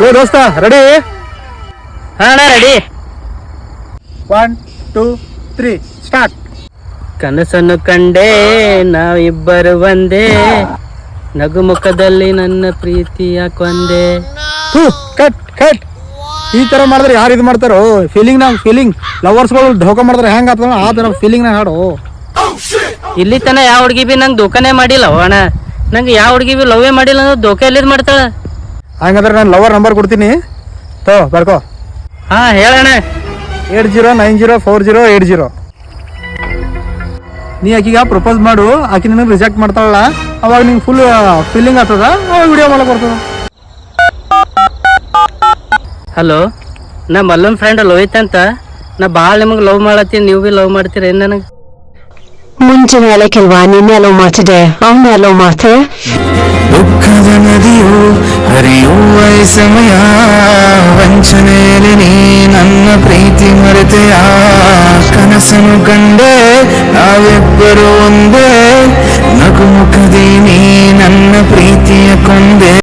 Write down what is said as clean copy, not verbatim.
ಓ ದೋಸ್ತ ರೆಡಿ? ಹಾ ಅಣ್ಣ ರೆಡಿ. 1 2 3 ಸ್ಟಾರ್ಟ್. ಕನಸನ್ನು ಕಂಡೆ ನಾವಿಬ್ಬರು ಒಂದೇ, ನಗುಮುಖದಲ್ಲಿ ನನ್ನ ಪ್ರೀತಿಯ ಕೊಂದೆ. Cut cut. ಈ ತರ ಮಾಡಿದ್ರೆ ಯಾರು ಇದು ಮಾಡ್ತಾರೋ? ಫೀಲಿಂಗ್ ಲವರ್ಸ್ಗಳು ಢೋಕ ಮಾಡಿದ್ರೆ ಹೆಂಗ ಆಗ್ತದ ಆ ತರ ಫೀಲಿಂಗ್ ನ ಹಾಡು. ಇಲ್ಲಿ ತನ ಯಾವ ಹುಡುಗಿ ಬಿ ನಂಗೆ ದೋಖಾನೇ ಮಾಡಿಲ್ಲ ಅಣ್ಣ. ನಂಗೆ ಯಾವ ಹುಡುಗಿ ಬಿ ಲವ್ವೇ ಮಾಡಿಲ್ಲ ಅಂದ್ರೆ ದೋಖೆ ಎಲ್ಲಿದ್ ಮಾಡ್ತಾಳ? ಹಂಗಂದ್ರೆ ನಾನು ಲವರ್ ನಂಬರ್ ಕೊಡ್ತೀನಿ, ತೋ ಬರ್ಕೋ. ಹಾ ಹೇಳಣ್ಣ. 80904080. ನೀ ಆಕಿಗ ಪ್ರಪೋಸ್ ಮಾಡು, ಆಕಿ ನಿನಗೆ ರಿಜೆಕ್ಟ್ ಮಾಡ್ತಾಳಲ್ಲ, ಅವಾಗ ನಿಂಗೆ ಫುಲ್ ಫೀಲಿಂಗ್ ಆಗ್ತದ, ಅವಾಗ ವಿಡಿಯೋ ಮಾಡಕ್ ಬರ್ತದ. ಹಲೋ, ನಾ ಮಲ್ಲನ್ ಫ್ರೆಂಡ್ ಲೋಹಿತ್ ಅಂತ. ನಾ ಭಾಳ ನಿಮಗೆ ಲವ್ ಮಾಡತ್ತೀನಿ, ನೀವು ಬಿ ಲವ್ ಮಾಡ್ತೀರ ಏನ್? ನನಗೆ ಮುಂಚಿನ ಕೆಲವಾ ನಿನ್ನೆ ಲವ್ ಮಾಡ್ತಿದ್ದೆ, ಅವನ್ನ ಲವ್ ಮಾಡ್ತಾರೆ. ದುಃಖದ ನದಿಯು ಹರಿಯುವ ಸಮಯ, ವಂಚನೆಯಲ್ಲಿ ನೀ ನನ್ನ ಪ್ರೀತಿ ಮರೆತೆಯ. ಕನಸನ್ನು ಕಂಡೆ ನಾವಿಬ್ಬರು ಒಂದೇ,